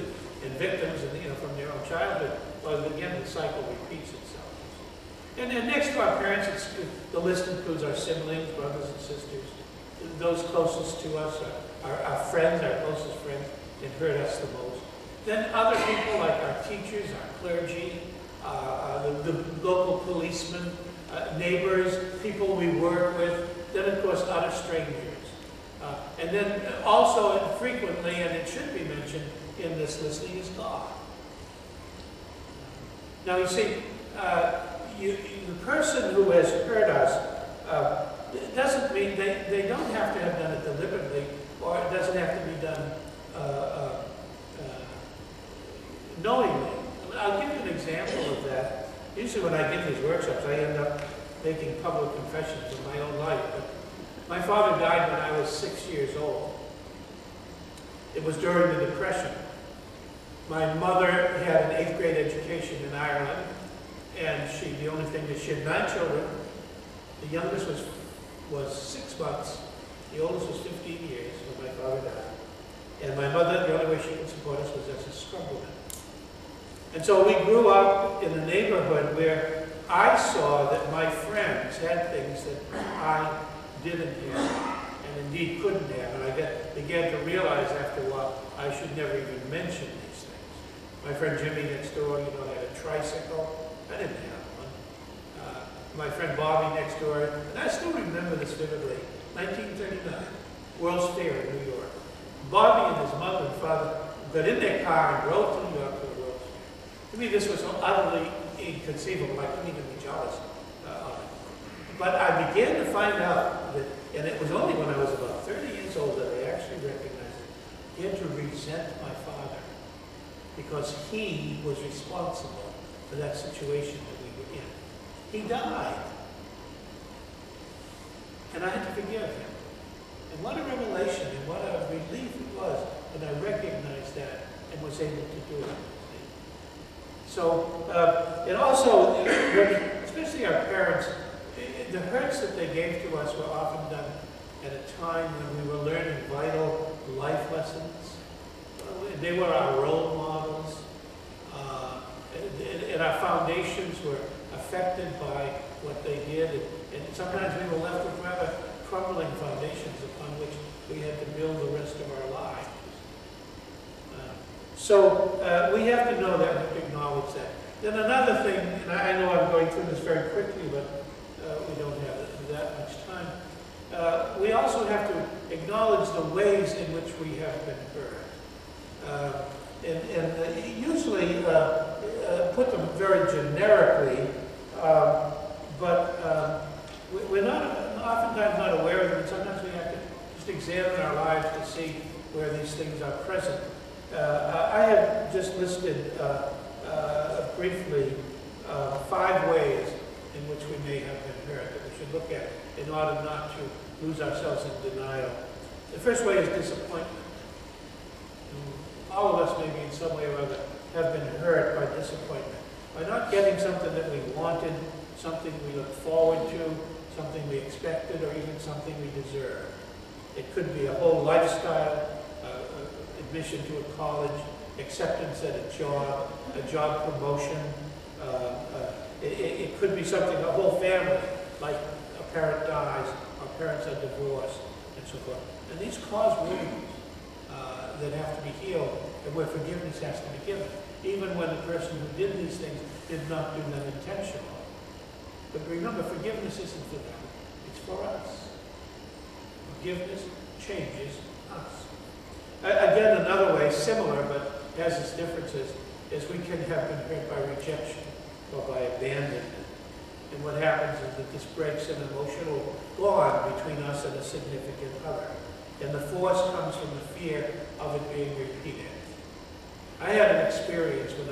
and victims, and, you know, from their own childhood, well, again, the cycle repeats itself. And next to our parents, the list includes our siblings, brothers and sisters, those closest to us, our friends, our closest friends, that hurt us the most. Then other people like our teachers, our clergy, the local policemen, neighbors, people we work with, then of course other strangers. And then also frequently, and it should be mentioned in this listing, is God. Now you see, the person who has hurt us doesn't mean they don't have to have done it deliberately, or it doesn't have to be done knowingly. I'll give you an example of that. Usually when I give these workshops, I end up making public confessions of my own life. My father died when I was 6 years old. It was during the Depression. My mother had an 8th grade education in Ireland, and the only thing that she had 9 children. The youngest was 6 months. The oldest was 15 years when my father died. And my mother, the only way she could support us was as a scrub woman. And so we grew up in a neighborhood where I saw that my friends had things that I didn't have, and indeed couldn't have. And I began to realize after a while I should never even mention these things. My friend Jimmy next door, had a tricycle. I didn't have one. My friend Bobby next door, and I still remember this vividly, 1939, World's Fair in New York. Bobby and his mother and father got in their car and drove to New York for the World's Fair. To me, this was so utterly inconceivable. I couldn't even be jealous of it. But I began to find out that, and it was only when I was about 30 years old that I actually recognized it, I began to resent my father because he was responsible for that situation that we were in. He died. And I had to forgive him. And what a revelation and what a relief it was when I recognized that and was able to do it. So, it also, especially our parents, the hurts that they gave to us were often done at a time when we were learning vital life lessons. They were our role models, and our foundations were affected by what they did, and sometimes we were left with rather crumbling foundations upon which we had to build the rest of our lives. So we have to know that, we have to acknowledge that. Then another thing, and I know I'm going through this very quickly, but we don't have that much time. We also have to acknowledge the ways in which we have been hurt. And usually put them very generically, but we're oftentimes not aware of them, and sometimes we have to just examine our lives to see where these things are present. I have just listed briefly 5 ways in which we may have been hurt that we should look at in order not to lose ourselves in denial. The first way is disappointment. All of us maybe in some way or other have been hurt by disappointment, by not getting something that we wanted, something we looked forward to, something we expected, or even something we deserved. It could be a whole lifestyle, admission to a college, acceptance at a job promotion. It could be something, a whole family, like a parent dies, our parents are divorced, and so forth. And these cause wounds that have to be healed, and where forgiveness has to be given, even when the person who did these things did not do them intentionally. But remember, forgiveness isn't for them, it's for us. Forgiveness changes us. Again, another way, similar but has its differences, is we can have been hurt by rejection or by abandonment. And what happens is that this breaks an emotional bond between us and a significant other. And the force comes from the fear of it being repeated. I had an experience when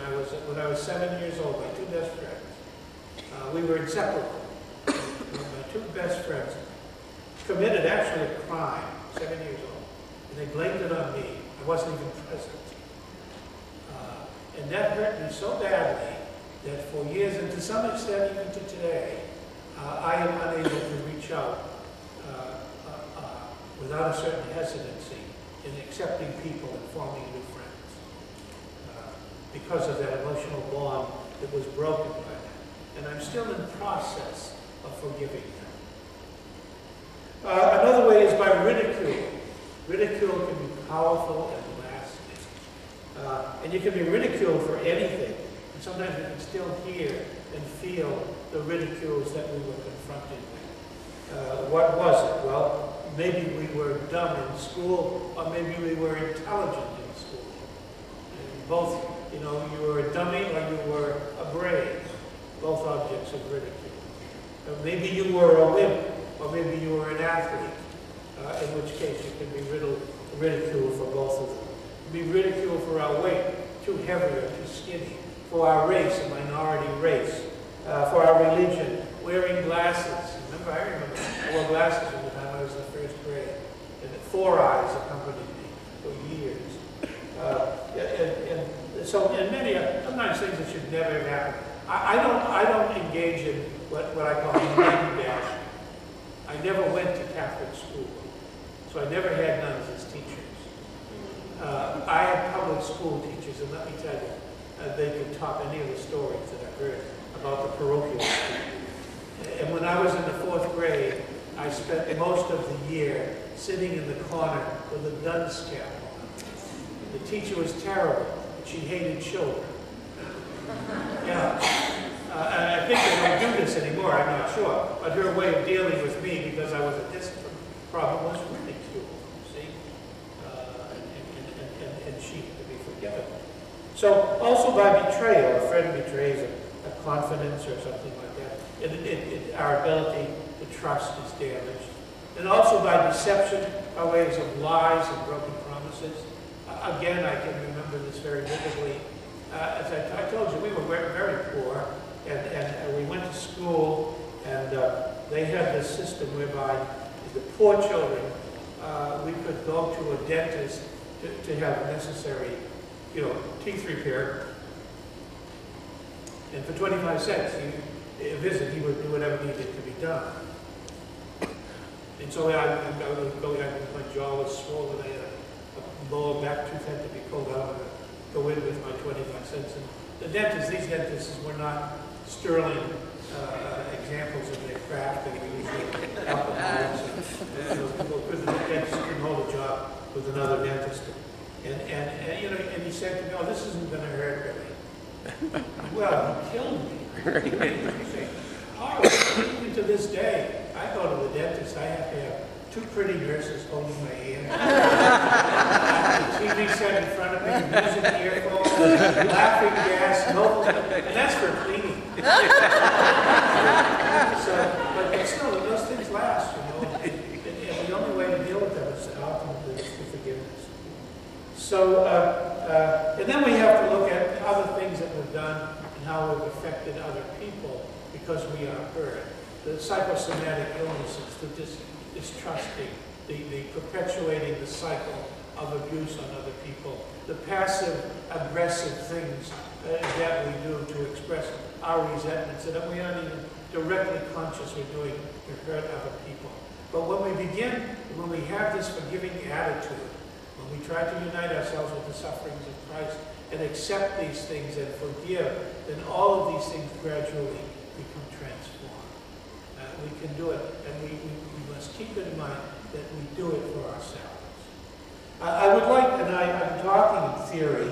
I was 7 years old, my 2 best friends. We were inseparable. My 2 best friends committed actually a crime, 7 years old. And they blamed it on me. I wasn't even present. And that hurt me so badly that for years, and to some extent even to today, I am unable to reach out without a certain hesitancy in accepting people and forming new friends because of that emotional bond that was broken by that. And I'm still in the process of forgiving them. Another way is by ridicule. Ridicule can be powerful and lasting. And you can be ridiculed for anything. And sometimes we can still hear and feel the ridicules that we were confronted with. What was it? Well, maybe we were dumb in school, or maybe we were intelligent in school. And both, you were a dummy or you were a brave. Both objects of ridicule. Maybe you were a wimp, or maybe you were an athlete, in which case you can be ridiculed for both of them. Be ridiculed for our weight, too heavy or too skinny, for our race, a minority race, for our religion, wearing glasses. I remember I wore glasses at the time I was in never happened. I don't engage in what I call nun bashing. I never went to Catholic school, so I never had nuns as teachers. I had public school teachers, and let me tell you, they could top any of the stories that I've heard about the parochial school. And when I was in the 4th grade, I spent most of the year sitting in the corner with a dunce cap on. The teacher was terrible. She hated children. Yeah. I think they don't do this anymore, I'm not sure. But her way of dealing with me, because I was a discipline problem, was ridicule, see? And she could be forgiven. So also by betrayal, a friend betrays a confidence or something like that. Our ability to trust is damaged. And also by deception, by ways of lies and broken promises. Again, I can remember this very vividly. As I told you, we were very poor, and we went to school, and they had this system whereby the poor children, we could go to a dentist to have necessary, teeth repair, and for 25 cents, a visit, he would do whatever needed to be done. And so I was going, my jaw was swollen, I had a lower back tooth had to be pulled out, and go in with my 25 cents. And the dentists, these dentists were not sterling examples of their craft. They were usually alcoholics. The dentist couldn't hold a job with another dentist. And he said to me, "Oh, this isn't going to hurt really." Well, he killed me. Even to this day, I go to the dentist, I have to have 2 pretty nurses holding my hand. The TV set in front of me, music earphones, laughing gas, and that's for cleaning. But still, those things last, and the only way to deal with them is ultimately through forgiveness. So, and then we have to look at other things that we've done and how we've affected other people because we are hurt. The psychosomatic illnesses, the distrusting, the perpetuating the cycle of abuse on other people, the passive, aggressive things that we do to express our resentments that we aren't even directly conscious we're doing to hurt other people. But when we have this forgiving attitude, when we try to unite ourselves with the sufferings of Christ and accept these things and forgive, then all of these things gradually become transformed. We can do it, and we must keep in mind that we do it for ourselves. I would like, and I'm talking in theory,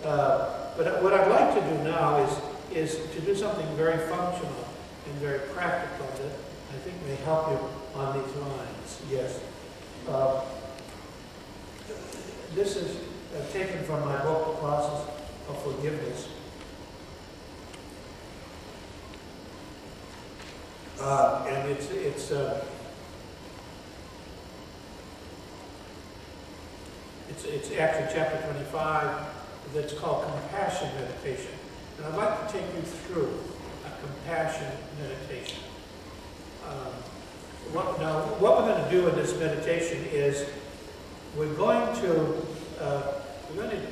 but what I'd like to do now is to do something very functional and very practical that I think may help you on these lines. Yes. This is taken from my book, The Process of Forgiveness. And it's actually chapter 25 that's called Compassion Meditation. And I'd like to take you through a compassion meditation. What we're going to do in this meditation is we're going to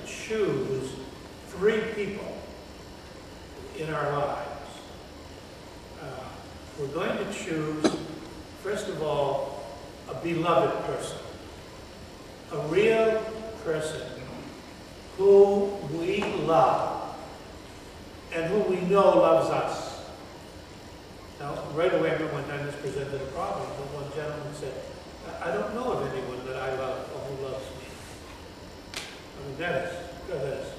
choose 3 people in our lives. We're going to choose, first of all, a beloved person, a real person who we love and who we know loves us. Now, right away, one time this presented a problem, but one gentleman said, "I don't know of anyone that I love or who loves me." I mean, that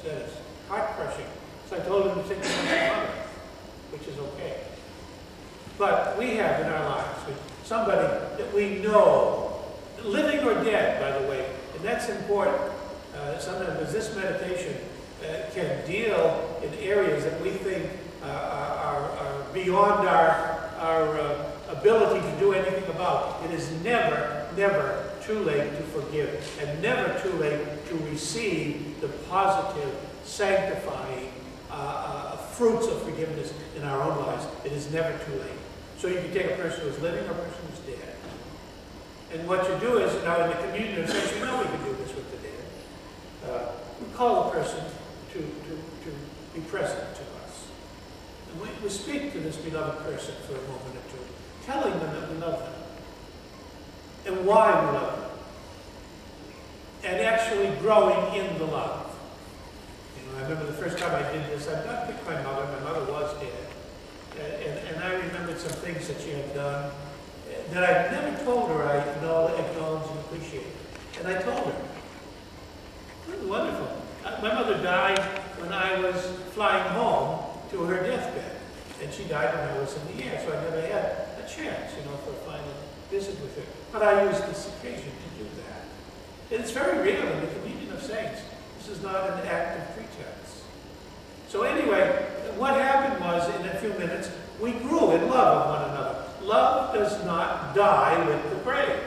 is heart-crushing. So I told him to think about my mother, which is okay. But we have in our lives somebody that we know, living or dead, by the way, and that's important. Sometimes because this meditation can deal in areas that we think are beyond our ability to do anything about. It is never too late to forgive, and never too late to receive the positive, sanctifying fruits of forgiveness in our own lives. It is never too late. So you can take a person who's living or a person who's dead. And what you do is, now in the communion of saints, you know we can do this with the dead. We call the person to be present to us. And we speak to this beloved person for a moment or two, telling them that we love them and why we love them, and actually growing in the love. I remember the first time I did this, I not picked my mother was dead, and I remembered some things that she had done that I never told her I acknowledged and appreciated. And I told her. It was wonderful. My mother died when I was flying home to her deathbed, and she died when I was in the air, so I never had a chance, for a final visit with her. But I used this occasion to do that. And it's very real in the communion of saints. This is not an act of pretense. So anyway, what happened was, in a few minutes, we grew in love of one another. Love does not die with the grave.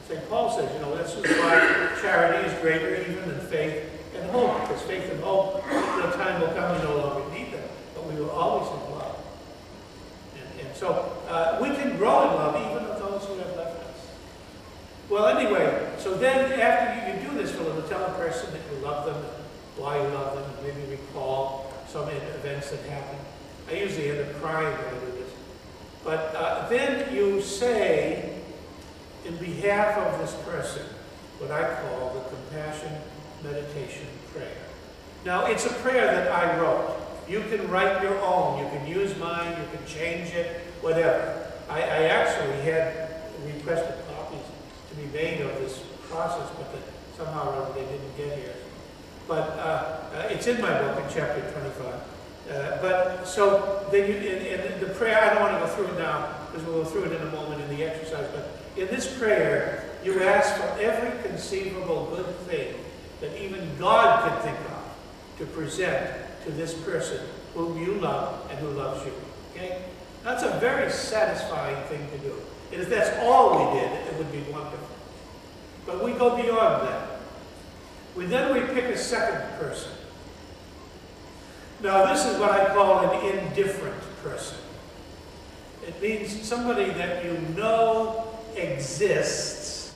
St. Paul says, this is why charity is greater even than faith and hope. Because faith and hope, the time will come we no longer need them, but we will always in love. And so we can grow in love even of those who have left us. Well, anyway, so then after you do this for them, tell a person that you love them, and why you love them, and maybe recall some events that happened. I usually end up crying when I do this. But then you say, in behalf of this person, what I call the compassion meditation prayer. Now, it's a prayer that I wrote. You can write your own. You can use mine. You can change it, whatever. I actually had requested copies to be made of this process, but somehow or other they didn't get here. But it's in my book in chapter 25. But so then in the prayer, I don't want to go through it now, because we'll go through it in a moment in the exercise, but in this prayer, you ask for every conceivable good thing that even God can think of to present to this person whom you love and who loves you. Okay? That's a very satisfying thing to do. And if that's all we did, it would be wonderful. But we go beyond that. Then we pick a second person. Now, this is what I call an indifferent person. It means somebody that you know exists,